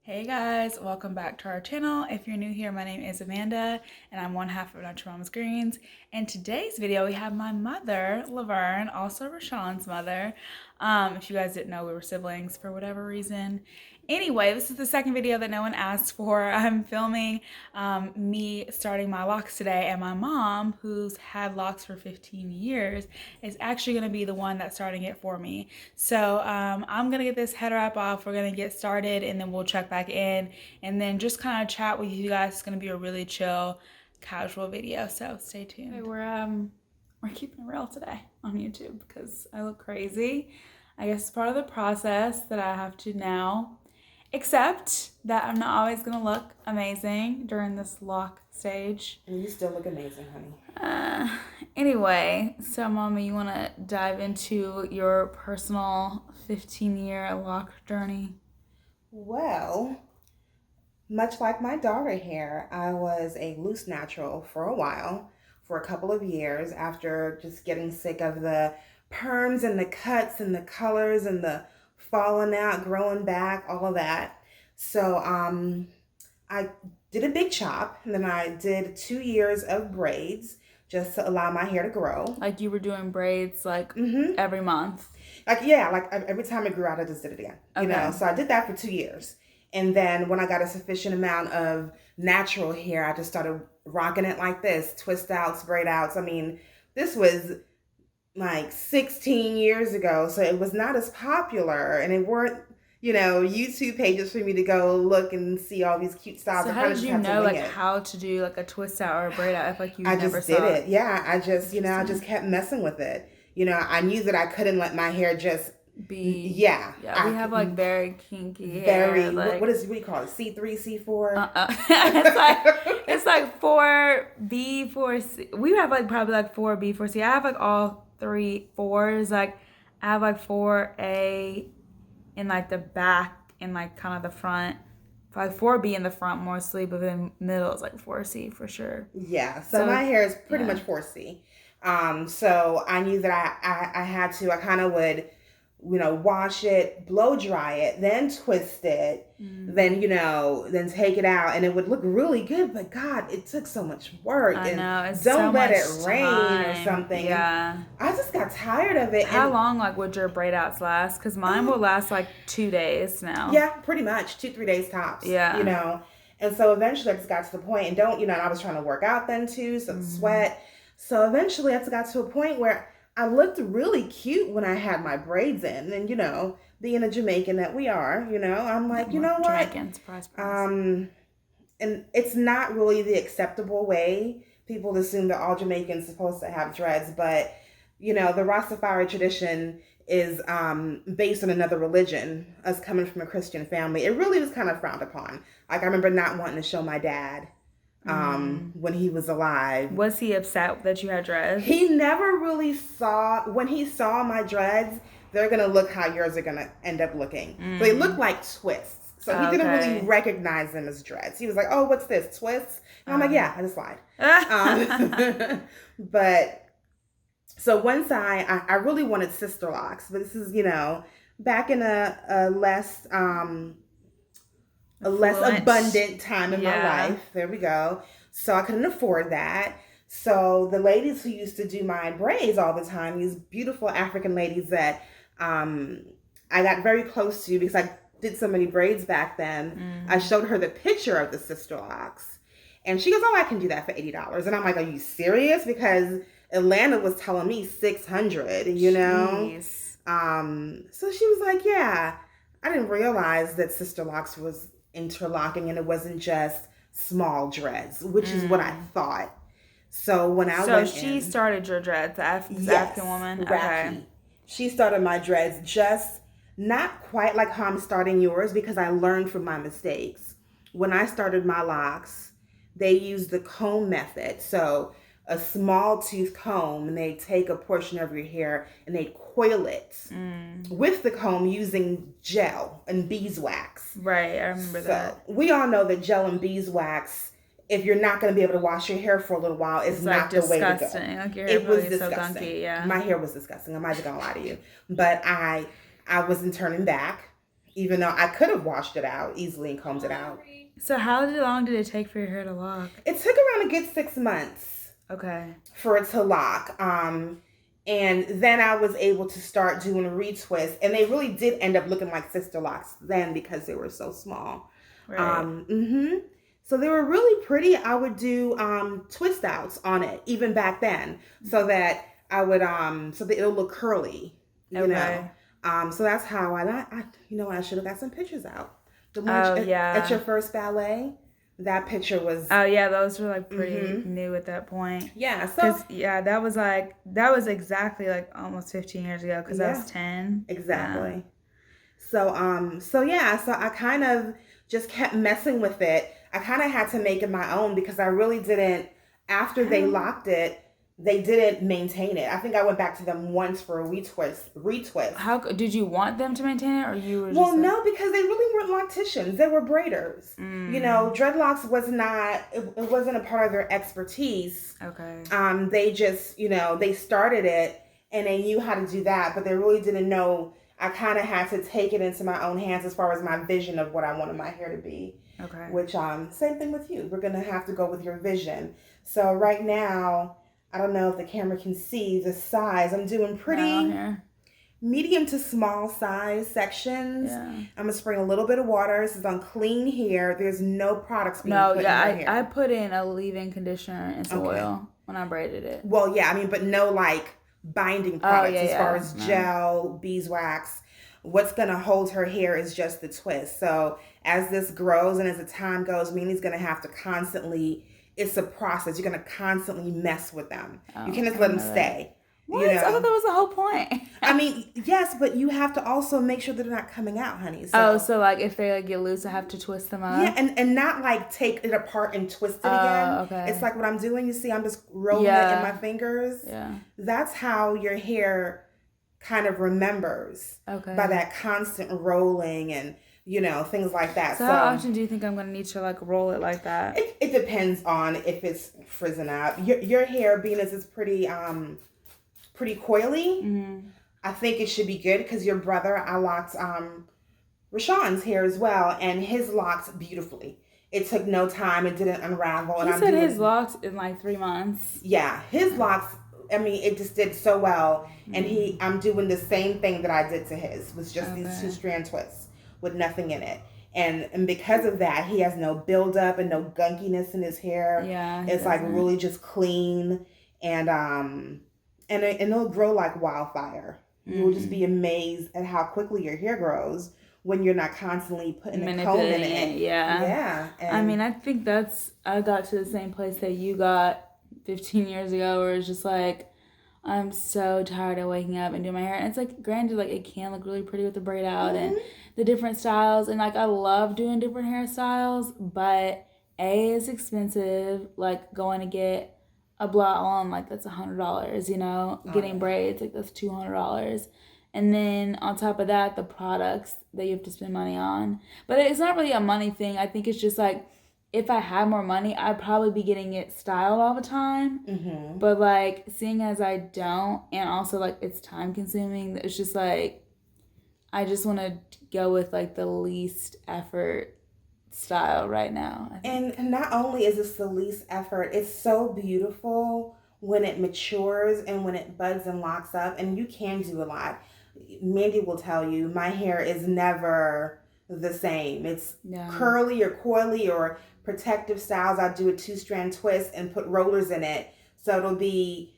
Hey guys, welcome back to our channel. If you're new here, my name is Amanda and I'm one half of Natural Mom's Greens. In today's video, we have my mother, Laverne, also Rashawn's mother. If you guys didn't know, we were siblings for whatever reason. Anyway, this is the second video that no one asked for. I'm filming me starting my locks today, and my mom, who's had locks for 15 years, is actually going to be the one that's starting it for me. So I'm going to get this head wrap off. We're going to get started, and then we'll check back in and then just kind of chat with you guys. It's going to be a really chill, casual video, so stay tuned. Okay, we're keeping it real today on YouTube because I look crazy. I guess it's part of the process that I have to now accept that I'm not always going to look amazing during this lock stage. And you still look amazing, honey. Anyway, so Mama, you want to dive into your personal 15-year lock journey? Well, much like my daughter hair, I was a loose natural for a while, for a couple of years, after just getting sick of the perms and the cuts and the colors and the falling out, growing back, all of that. So I did a big chop, and then I did 2 years of braids just to allow my hair to grow. Like you were doing braids like every month? Like every time it grew out, I just did it again. Okay. You know, so I did that for 2 years. And then when I got a sufficient amount of natural hair, I just started rocking it like this, twist outs, braid outs. I mean, this was like 16 years ago, so it was not as popular, and it weren't, YouTube pages for me to go look and see all these cute styles. So how did you know how to do like a twist out or a braid out if like you never saw it? I just did it. Yeah, I just kept messing with it. I knew that I couldn't let my hair just be. Yeah, we have like very kinky hair. Very. Like, what do you call it? C3, C4. it's like 4B, 4C. We have like probably like 4B, 4C. I have like all 3 4s. Like I have like 4A in like the back and like kind of the front. Like 4B in the front mostly, but then middle is like 4C for sure. Yeah. So my hair is pretty much 4C. So I knew that I had to. I kind of would, wash it, blow dry it, then twist it, then take it out, and it would look really good. But God, it took so much work. I know. It's don't so let much it rain time. or something. Yeah. I just got tired of it. How long would your braid outs last? Because mine will last like 2 days now. Yeah, pretty much 2-3 days tops. Yeah. And so eventually I just got to the point, and I was trying to work out then too, so sweat. So eventually I just got to a point where I looked really cute when I had my braids in, and being a Jamaican that we are, I'm like, you know what? Jamaican, surprise. And it's not really the acceptable way. People assume that all Jamaicans supposed to have dreads, but the Rastafari tradition is based on another religion. Us coming from a Christian family, it really was kind of frowned upon. Like I remember not wanting to show my dad when he was alive. Was he upset that you had dreads? He never really saw, when he saw my dreads, they're going to look how yours are going to end up looking. So they look like twists. So he didn't really recognize them as dreads. He was like, oh, what's this, twists? And I'm like, yeah, I just lied. But so once I really wanted sister locks, but this is, back in a less abundant time in my life. There we go. So I couldn't afford that. So the ladies who used to do my braids all the time, these beautiful African ladies that I got very close to because I did so many braids back then, I showed her the picture of the sister locks. And she goes, oh, I can do that for $80. And I'm like, are you serious? Because Atlanta was telling me $600, Jeez. So she was like, yeah. I didn't realize that sister locks was interlocking and it wasn't just small dreads, which is what I thought. So when I went she started your dreads, the yes, African woman? Okay. She started my dreads, just not quite like how I'm starting yours, because I learned from my mistakes. When I started my locks, they used the comb method. So a small tooth comb, and they take a portion of your hair and they coil it with the comb using gel and beeswax. Right, I remember that. We all know that gel and beeswax, if you're not going to be able to wash your hair for a little while, is not the way to go. Like your hair it was disgusting. So gunky, yeah. My hair was disgusting. I'm not going to lie to you. But I wasn't turning back. even though I could have washed it out easily and combed it out. So how long did it take for your hair to lock? It took around a good 6 months. Okay. For it to lock. And then I was able to start doing retwists, and they really did end up looking like sister locks then because they were so small. Right. So they were really pretty. I would do twist outs on it even back then, so that I would so that it'll look curly. You know. So that's how I you know, I should have got some pictures out. The one at your first ballet. That picture was... Oh, yeah, those were, like, pretty new at that point. Yeah, so... Yeah, that was exactly, like, almost 15 years ago, because I was 10. Exactly. Yeah. So I kind of just kept messing with it. I kind of had to make it my own because I really didn't... After they locked it, they didn't maintain it. I think I went back to them once for a retwist. How did you want them to maintain it, or you were just... Well, no, because they really weren't locticians. They were braiders. You know, dreadlocks was not... It wasn't a part of their expertise. Okay. They just, you know, they started it and they knew how to do that, but they really didn't know. I kind of had to take it into my own hands as far as my vision of what I wanted my hair to be. Okay. Which, same thing with you. We're going to have to go with your vision. So right now... I don't know if the camera can see the size. I'm doing pretty medium to small size sections. Yeah. I'm going to spring a little bit of water. This is on clean hair. There's no products being put in my hair. I put in a leave-in conditioner and some oil when I braided it. Well, yeah, I mean, but no, like, binding products as far as gel, beeswax. What's going to hold her hair is just the twist. So as this grows and as the time goes, Minnie's going to have to constantly... It's a process. You're going to constantly mess with them. You can't just let them stay. What? You know? I thought that was the whole point. I mean, yes, but you have to also make sure that they're not coming out, honey. So like if they like get loose, I have to twist them up? Yeah, and not like take it apart and twist it again. Okay. It's like what I'm doing. You see, I'm just rolling it in my fingers. Yeah. That's how your hair kind of remembers. Okay. By that constant rolling and... You know, things like that. So how often do you think I'm going to need to, like, roll it like that? It depends on if it's frizzing up. Your hair, being as it's pretty coily, I think it should be good because your brother, I locked Rashawn's hair as well, and his locked beautifully. It took no time. It didn't unravel. And said his locks in, like, 3 months. Yeah, his locks... I mean, it just did so well, and I'm doing the same thing that I did to his. Was just these 2-strand twists. With nothing in it. And because of that, he has no buildup and no gunkiness in his hair. Yeah. It's like really just clean and it'll grow like wildfire. You will just be amazed at how quickly your hair grows when you're not constantly putting a comb in it. Yeah. And I mean, I think I got to the same place that you got 15 years ago where it's just like, I'm so tired of waking up and doing my hair. And it's like, granted, like it can look really pretty with the braid out and the different styles. And like, I love doing different hairstyles, but it's expensive. Like going to get a blot on, like that's $100, you know, getting braids, like that's $200. And then on top of that, the products that you have to spend money on. But it's not really a money thing. I think it's just like, if I had more money, I'd probably be getting it styled all the time. But, like, seeing as I don't, and also, like, it's time consuming, it's just, like, I just want to go with, like, the least effort style right now. And not only is this the least effort, it's so beautiful when it matures and when it buds and locks up. And you can do a lot. Mandy will tell you, my hair is never the same. It's curly or coily or... protective styles. I'll do a 2-strand twist and put rollers in it. So it'll be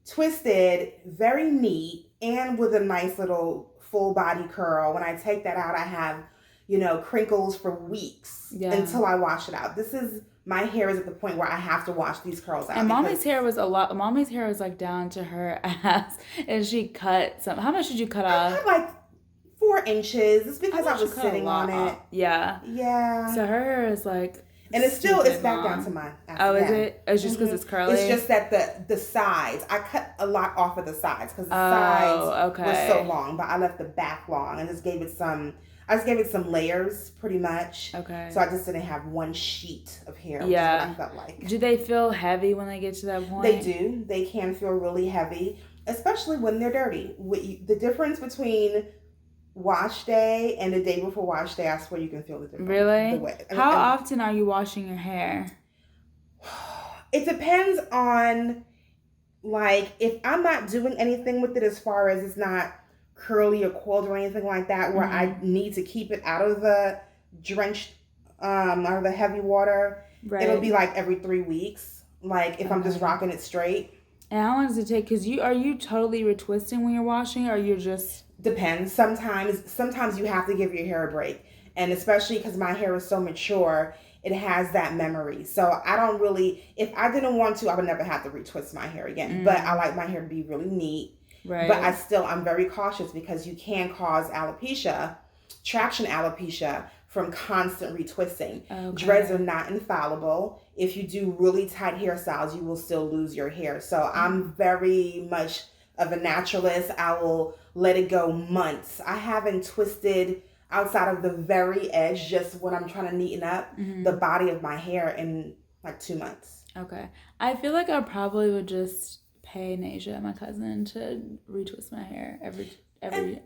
twisted, very neat, and with a nice little full body curl. When I take that out, I have, you know, crinkles for weeks until I wash it out. My hair is at the point where I have to wash these curls out. And Mommy's hair was Mommy's hair was like down to her ass, and she cut some. How much did you cut off? I cut like 4 inches. It's because I was sitting on it. Yeah. So her hair is like... And it's back down to mine. Is it? It's just because it's curly? It's just that the sides, I cut a lot off of the sides because the sides were so long, but I left the back long and just gave it some layers pretty much. Okay. So I just didn't have one sheet of hair, which is what I felt like. Do they feel heavy when they get to that point? They do. They can feel really heavy, especially when they're dirty. The difference between wash day and the day before wash day, I swear you can feel the difference. The Really? way. How often are you washing your hair? It depends on, like, if I'm not doing anything with it as far as it's not curly or coiled or anything like that, where I need to keep it out of the drenched, out of the heavy water, it'll be like every 3 weeks. Like if I'm just rocking it straight. And how long does it take? Cause are you totally retwisting when you're washing, or you're just depends. Sometimes you have to give your hair a break, and especially because my hair is so mature, it has that memory. So I don't really, if I didn't want to, I would never have to retwist my hair again. But I like my hair to be really neat. Right. But I'm very cautious because you can cause alopecia, traction alopecia, from constant retwisting. Okay. Dreads are not infallible. If you do really tight hairstyles, you will still lose your hair. So I'm very much of a naturalist. I will let it go months. I haven't twisted outside of the very edge, just when I'm trying to neaten up the body of my hair in like 2 months. Okay. I feel like I probably would just pay Nasia, my cousin, to retwist my hair every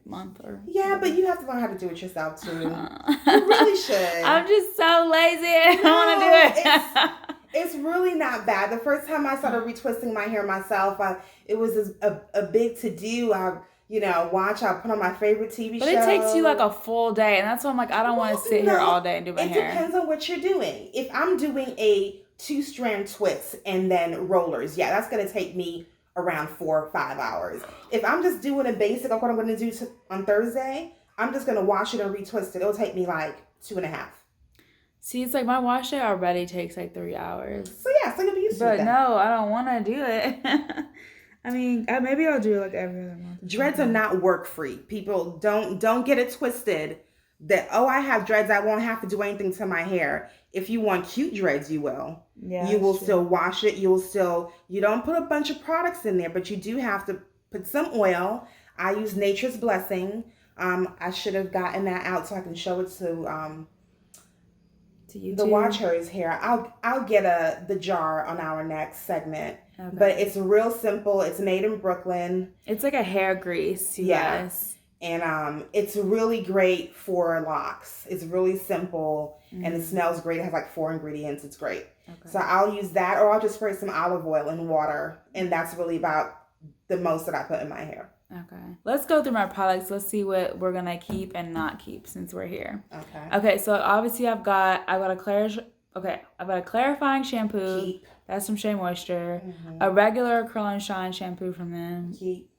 month or yeah, but you have to learn how to do it yourself too. You really should. I'm just so lazy. I don't want to do it. It's really not bad. The first time I started retwisting my hair myself, it was a big to do. I put on my favorite TV show. But it takes you like a full day, and that's why I'm like, I don't want to sit here all day and do my hair. It depends on what you're doing. If I'm doing a 2-strand twist and then rollers, yeah, that's going to take me around 4 or 5 hours. If I'm just doing a basic of what I'm going to do on Thursday, I'm just going to wash it and retwist it. It'll take me like 2.5. See, it's like my wash day already takes like 3 hours. So you'll be used to it. But no, I don't want to do it. I mean, maybe I'll do it like every other month. Dreads are not work free. People don't get it twisted that, I have dreads, I won't have to do anything to my hair. If you want cute dreads, you will. Yeah, you will still wash it. You don't put a bunch of products in there, but you do have to put some oil. I use Nature's Blessing. I should have gotten that out so I can show it to the watchers here. I'll get the jar on our next segment. Okay. But it's real simple. It's made in Brooklyn. It's like a hair grease, yes. And it's really great for locks. It's really simple and it smells great. It has like 4 ingredients. It's great. Okay. So I'll use that, or I'll just spray some olive oil in water, and that's really about the most that I put in my hair. Okay. Let's go through my products. Let's see what we're gonna keep and not keep since we're here. Okay. So obviously I've got a clarifying shampoo. Keep. That's from Shea Moisture. A regular Curl and Shine shampoo from them. Keep.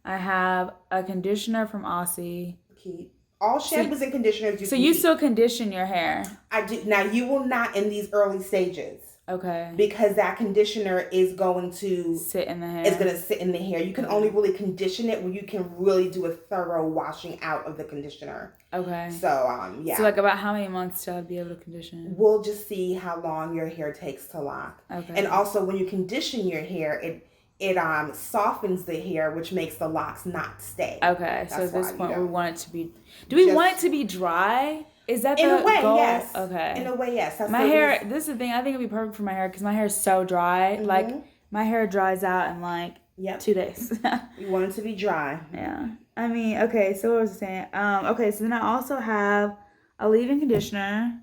I have a conditioner from Aussie. Keep. All shampoos and conditioners you still condition your hair? I do. Now, you will not in these early stages. Okay. Because that conditioner is going to sit in the hair. It's going to sit in the hair. You can only really condition it when you can really do a thorough washing out of the conditioner. Okay. So, yeah. So, like, about how many months to be able to condition? We'll just see how long your hair takes to lock. Okay. And also, when you condition your hair, it softens the hair, which makes the locks not stay. Okay. So at this point, we want it to be. Do we want it to be dry? Is that in the a way? goal? Yes. Okay. In a way, yes. That's my hair. This is the thing. I think it'd be perfect for my hair because my hair is so dry. Like my hair dries out in like 2 days. You want it to be dry. Yeah. I mean, okay. So what was I saying? Okay. So then I also have a leave-in conditioner.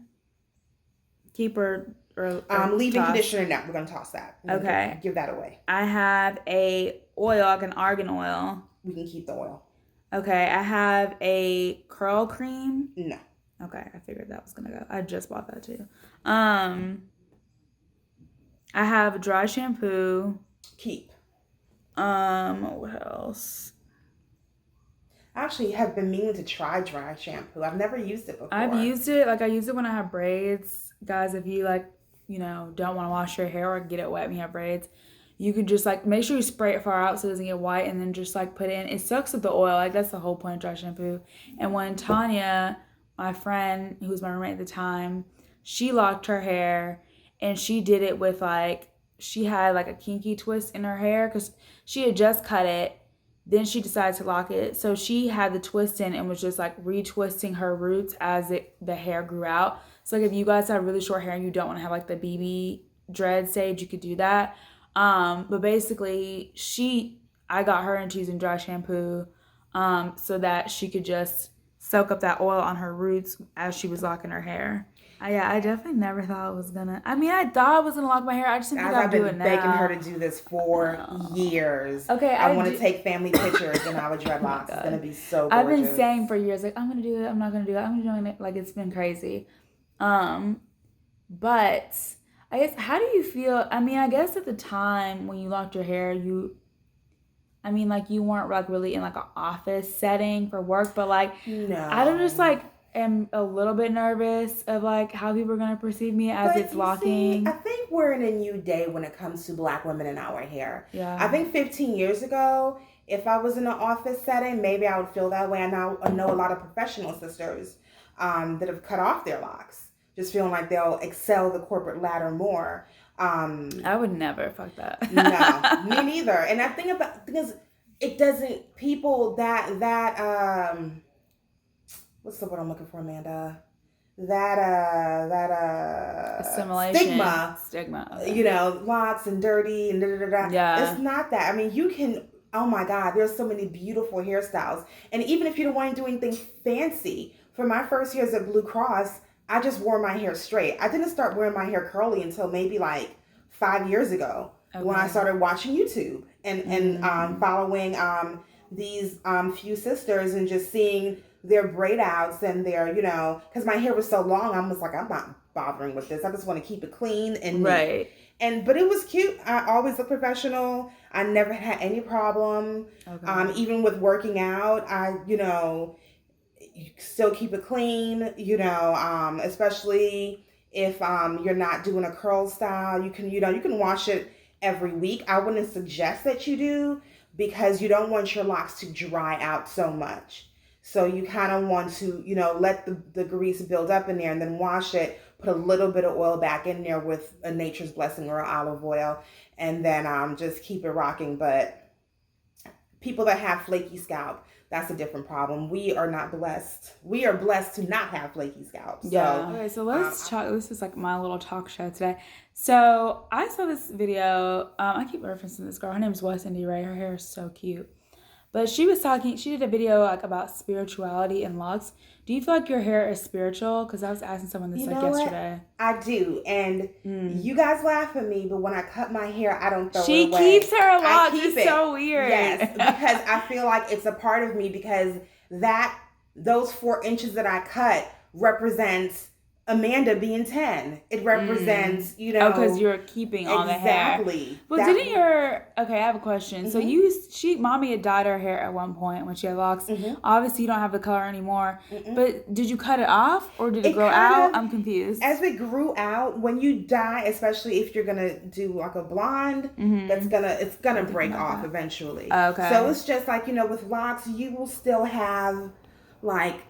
Keep or leave-in conditioner. Now we're gonna toss that. Okay. Give that away. I have a oil, like an argan oil. We can keep the oil. Okay. I have a curl cream. No. Okay, I figured that was gonna go. I just bought that too. I have dry shampoo. Keep. What else? I actually have been meaning to try dry shampoo. I've never used it before. I've used it. Like I use it when I have braids. Guys, if you don't want to wash your hair or get it wet when you have braids, you can just like make sure you spray it far out so it doesn't get white, and then just like put it in. It sucks with the oil. Like that's the whole point of dry shampoo. And when Tanya, my friend who was my roommate at the time, she locked her hair, and she did it with she had like a kinky twist in her hair because she had just cut it. Then she decided to lock it. So she had the twist in and was just like retwisting her roots as the hair grew out. So like if you guys have really short hair and you don't want to have like the BB dread stage, you could do that. But basically I got her into using dry shampoo so that she could just soak up that oil on her roots as she was locking her hair. Yeah, I definitely never thought it was gonna. I mean, I thought I was gonna lock my hair. I just didn't think I'd do it now. I've been begging her to do this for years. Okay, I want to take family pictures and have a dreadlocks. It's gonna be so gorgeous. I've been saying for years, like, I'm gonna do it. I'm not gonna do it. I'm doing it. Like, it's been crazy. But I guess, how do you feel? I mean, I guess at the time when you locked your hair, I mean, like, you weren't like really in like an office setting for work, but like, no, I don't just like am a little bit nervous of like how people are gonna perceive me as it's locking. See, I think we're in a new day when it comes to Black women in our hair. Yeah. I think 15 years ago, if I was in an office setting, maybe I would feel that way. And I know a lot of professional sisters that have cut off their locks, just feeling like they'll excel the corporate ladder more. I would never. Fuck that. No, me neither. And I think about, because it doesn't, people that what's the word I'm looking for, Amanda? Assimilation. Stigma. Okay. You know, locks and dirty and Yeah. It's not that. I mean, you can, oh my God, there's so many beautiful hairstyles. And even if you don't want to do anything fancy, for my first years at Blue Cross, I just wore my hair straight. I didn't start wearing my hair curly until maybe like 5 years ago, when I started watching YouTube and following these few sisters and just seeing their braid outs and their, you know, because my hair was so long, I was like, I'm not bothering with this. I just want to keep it clean and neat. Right. But it was cute. I always looked professional. I never had any problem. Okay. Even with working out, you still keep it clean, especially if you're not doing a curl style. You can wash it every week. I wouldn't suggest that you do, because you don't want your locks to dry out so much. So you kind of want to, let the grease build up in there and then wash it, put a little bit of oil back in there with a Nature's Blessing or olive oil, and then just keep it rocking. But people that have flaky scalp, that's a different problem. We are not blessed. We are blessed to not have flaky scalp. Yeah. Okay, so let's talk. This is like my little talk show today. So I saw this video. I keep referencing this girl. Her name is Wes Indy Ray. Her hair is so cute. But she did a video like about spirituality and locks. Do you feel like your hair is spiritual? Because I was asking someone this yesterday. I do. And you guys laugh at me, but when I cut my hair, I don't throw it away. She keeps her locks. It's so weird. Yes, because I feel like it's a part of me, because those 4 inches that I cut represents Amanda being 10. It represents, Oh, because you're keeping all the hair. Exactly. But okay, I have a question. Mm-hmm. So mommy had dyed her hair at one point when she had locks. Mm-hmm. Obviously, you don't have the color anymore. Mm-mm. But did you cut it off or did it grow out? I'm confused. As it grew out, when you dye, especially if you're gonna do like a blonde, mm-hmm. it's gonna break off eventually. Okay. So it's just like, with locks, you will still have like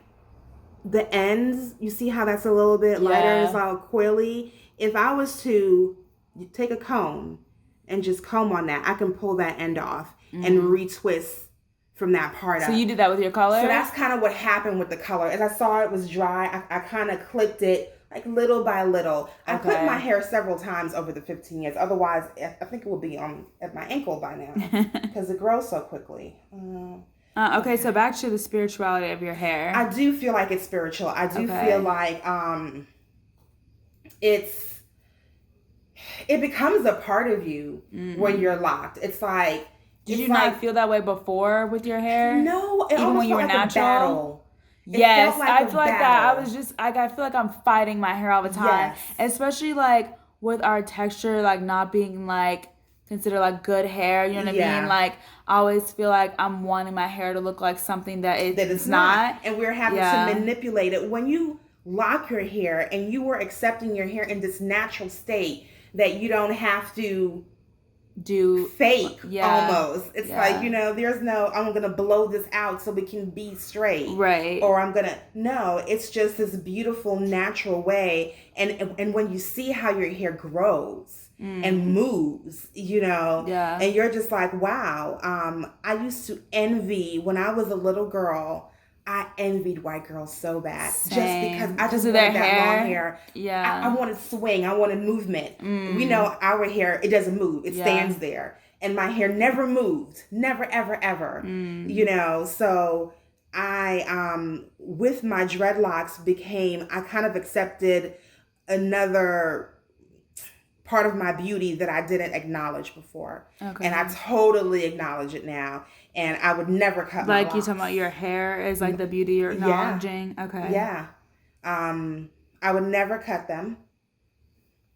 the ends. You see how that's a little bit lighter, it's all coily. If I was to take a comb and just comb on that, I can pull that end off and retwist from that part. So you did that with your color? So that's kind of what happened with the color. As I saw it was dry, I kind of clipped it like little by little. I clipped my hair several times over the 15 years. Otherwise, I think it would be at my ankle by now, because it grows so quickly. Okay, so back to the spirituality of your hair. I do feel like it's spiritual. I do feel like it becomes a part of you when you're locked. It's like, did you not feel that way before with your hair? No, even when you were natural. Yes, I feel like that. I feel like I'm fighting my hair all the time, especially like with our texture, like not being like considered like good hair. You know what I mean? Like, I always feel like I'm wanting my hair to look like something that it's not. And we're having to manipulate it. When you lock your hair and you are accepting your hair in this natural state that you don't have to do fake almost. It's like, there's no, I'm going to blow this out so we can be straight. Right. Or no, it's just this beautiful natural way. And when you see how your hair grows and moves, and you're just like, wow. I used to envy, when I was a little girl, I envied white girls so bad. Same. Just because I just wanted that long hair. Yeah. I wanted swing. I wanted movement. We know our hair, it doesn't move. It stands there. And my hair never moved. Never, ever, ever. So with my dreadlocks I kind of accepted another part of my beauty that I didn't acknowledge before. Okay. And I totally acknowledge it now. And I would never cut my Like you locks. talking about your hair is like the beauty you're acknowledging? Yeah. Okay. Yeah. I would never cut them.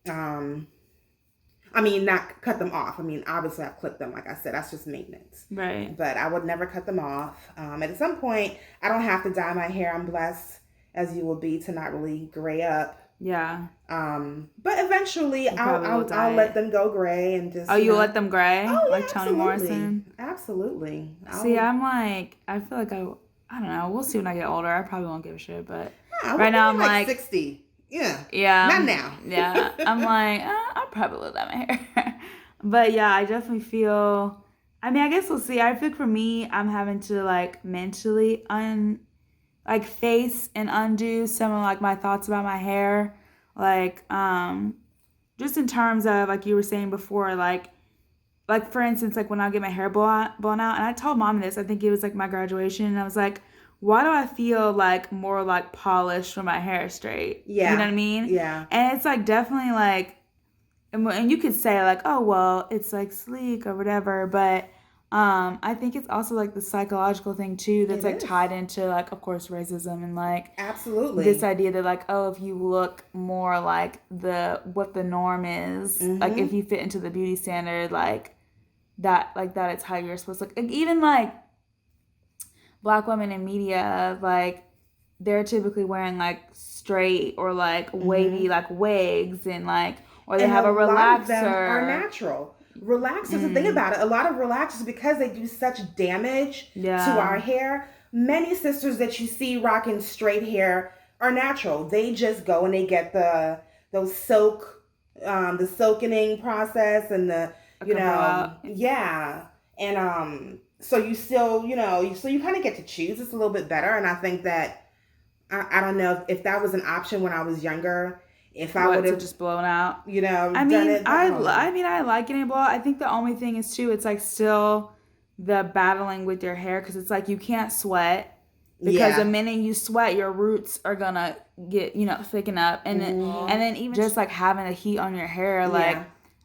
I mean, not cut them off. I mean, obviously I've clipped them. Like I said, that's just maintenance. Right. But I would never cut them off. And at some point, I don't have to dye my hair. I'm blessed, as you will be, to not really gray up. Yeah. But eventually I'll let them go gray and just. Oh, you'll let them gray? Oh, like yeah, Toni Morrison? Absolutely. See, I'm like, I feel like I don't know. We'll see when I get older. I probably won't give a shit, but yeah, right now I'm like 60. Yeah. Yeah. Not now. Yeah. I'm like, I'll probably let that my hair. But yeah, I definitely feel. I mean, I guess we'll see. I think for me, I'm having to like mentally face and undo some of like my thoughts about my hair, like just in terms of like you were saying before, like for instance, like when I get my hair blown out, and I told mom this. I think it was like my graduation, and I was like, why do I feel like more like polished when my hair is straight? Yeah. You know what I mean? Yeah. And it's like definitely like, and you could say like, oh, well, it's like sleek or whatever. But I think it's also like the psychological thing too that's like tied into like, of course, racism and like absolutely this idea that like, oh, if you look more like what the norm is, like if you fit into the beauty standard, like that it's how you're supposed to look. Like, even like Black women in media, like they're typically wearing like straight or like wavy like wigs and like, or they have a relaxer. lot of them are natural. Relaxers, the thing about it, a lot of relaxers, because they do such damage to our hair, many sisters that you see rocking straight hair are natural. They just go and they get the soaking process and the and so you still you kind of get to choose. It's a little bit better, and I think that I don't know if that was an option when I was younger. If I would have just blown out, I mean, done it. I like getting it blown out. I think the only thing is too, it's like still the battling with your hair, because it's like you can't sweat, because the minute you sweat, your roots are gonna get thicken up, and then even just like having the heat on your hair, like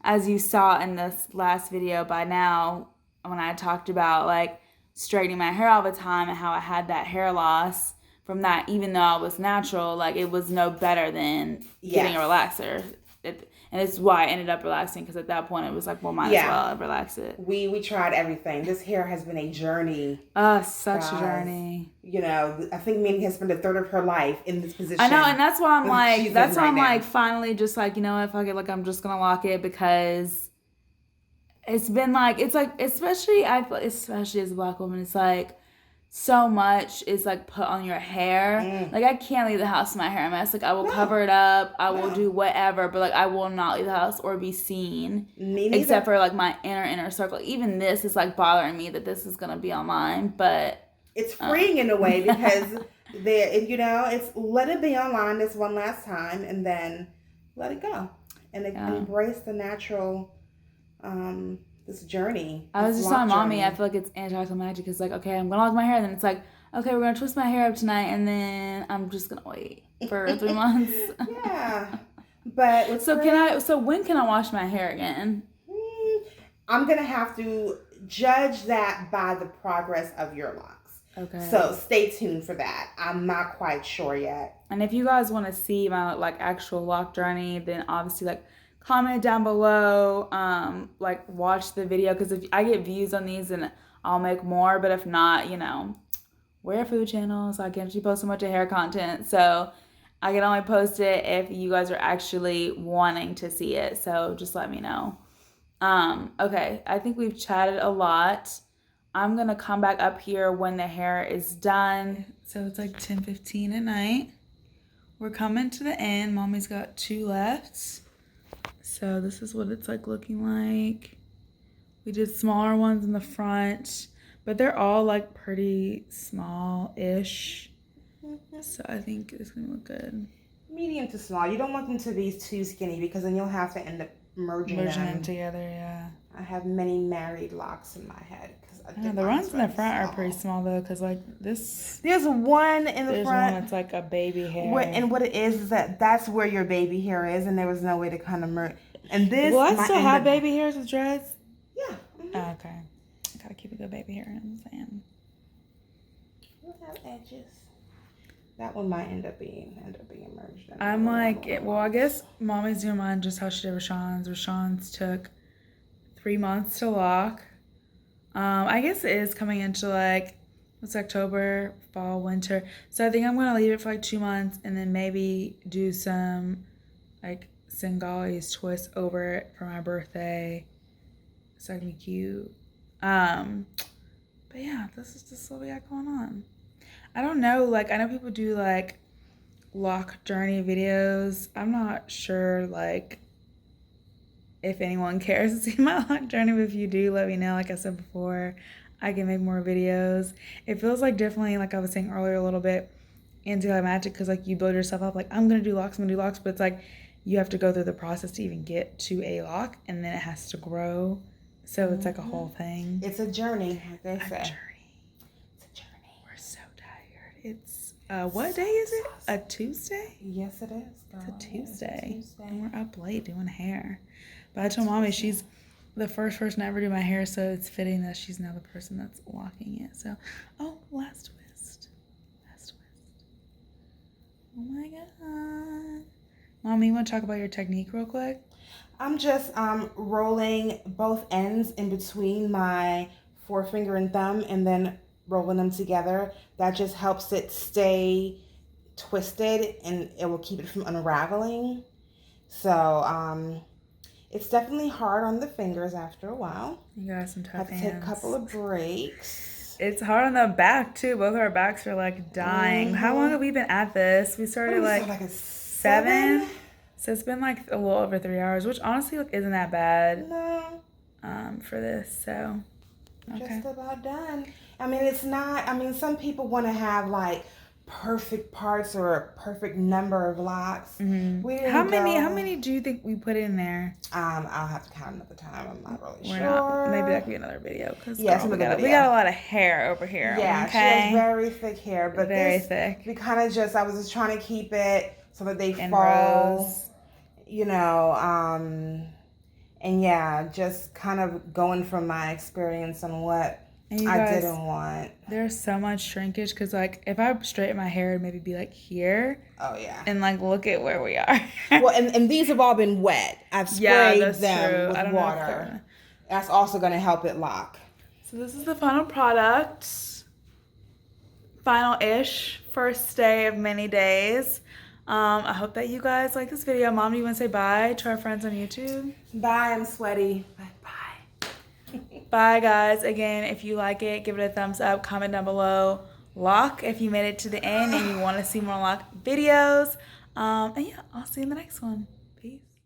as you saw in this last video by now when I talked about like straightening my hair all the time and how I had that hair loss from that, even though I was natural, like it was no better than getting a relaxer. And it's why I ended up relaxing, because at that point it was like, well, might as well relax it. We tried everything. This hair has been a journey. Such a journey. I think Minnie has spent a third of her life in this position. I know, and that's why I'm like, finally just like, you know what, fuck it, like I'm just gonna lock it, because it's been like, it's like, especially as a Black woman, it's like so much is like put on your hair. Like I can't leave the house with my hair a mess. Like I will cover it up, I will do whatever, but like I will not leave the house or be seen, except for like my inner circle. Even this is like bothering me that this is gonna be online, but it's freeing in a way, because it's let it be online this one last time and then let it go and embrace the natural this journey. I was just telling mommy, I feel like it's anticlimactic. It's like, okay, I'm gonna lock my hair, and then it's like, okay, we're gonna twist my hair up tonight, and then I'm just gonna wait for 3 months. Yeah, but so when can I wash my hair again? I'm gonna have to judge that by the progress of your locks. Okay. So stay tuned for that. I'm not quite sure yet. And if you guys want to see my like actual lock journey, then obviously like comment down below, like watch the video, because if I get views on these, then I'll make more. But if not, we're a food channel, so I can't actually post so much of hair content, so I can only post it if you guys are actually wanting to see it. So just let me know. Okay, I think we've chatted a lot. I'm gonna come back up here when the hair is done. So it's like 10:15 at night. We're coming to the end. Mommy's got 2 left. So this is what it's like looking like. We did smaller ones in the front, but they're all like pretty small-ish. So I think it's gonna look good. Medium to small. You don't want them to be too skinny, because then you'll have to end up merging Merging them them. together, yeah. I have many married locks in my head because I think The mine's ones in the very front are small. pretty small though, because like this, There's one in the there's front. one that's like a baby hair. And what it is that that's where your baby hair is, and there was no way to kind of merge. And this, Will I still have baby hairs with dreads? Yeah. Oh, okay. Gotta keep a good baby hair. I'm saying. We'll have edges. That one might end up being merged. I'm like, well, I guess Mommy's doing mine just how she did Rashawn's. Rashawn's took 3 months to lock. I guess it is coming into like, it's October, fall, winter. So I think I'm gonna leave it for like 2 months and then maybe do some like Singali's twist over it for my birthday. So I can be cute. But yeah, this is just what we got going on. I don't know, like I know people do like lock journey videos. I'm not sure like if anyone cares to see my lock journey, but if you do, let me know. Like I said before, I can make more videos. It feels like definitely, like I was saying earlier, a little bit anticlimactic because like you build yourself up like I'm gonna do locks, but it's like you have to go through the process to even get to a lock, and then it has to grow. So it's like a whole thing. It's a journey, like they say. It's a journey. We're so tired. It's what day is it? A Tuesday? Yes, it is. It's a Tuesday. And we're up late doing hair. But I told Mommy she's the first person to ever do my hair, so it's fitting that she's now the person that's locking it. So, oh, last twist. Oh my god. Mommy, you want to talk about your technique real quick? I'm just rolling both ends in between my forefinger and thumb and then rolling them together. That just helps it stay twisted and it will keep it from unraveling. So it's definitely hard on the fingers after a while. You got some tough Have to hands. take a couple of breaks. It's hard on the back too. Both our backs are like dying. How long have we been at this? We started like a 7. So it's been like a little over 3 hours, which honestly like isn't that bad. No. For this. So okay. Just about done. I mean, it's not. I mean, some people want to have like perfect parts or a perfect number of locks. Mm-hmm. We didn't How many do you think we put in there? I'll have to count another time. I'm not really We're sure. not. Maybe that could be another video. Cause yes, we got a lot of hair over here. Yeah, okay? she has very thick hair, but very thick. We kind of I was just trying to keep it so that they in fall. rows. You know, and yeah, just kind of going from my experience on what I didn't want. There's so much shrinkage because, like, if I straighten my hair, it'd maybe be like here. Oh yeah. And like, look at where we are. Well, and these have all been wet. I've sprayed them with water. That's also going to help it lock. So this is the final product. Final-ish first day of many days. I hope that you guys like this video. Mom, do you want to say bye to our friends on YouTube? Bye, I'm sweaty. Bye. Bye, guys. Again, if you like it, give it a thumbs up. Comment down below. Lock if you made it to the end and you want to see more lock videos. And yeah, I'll see you in the next one.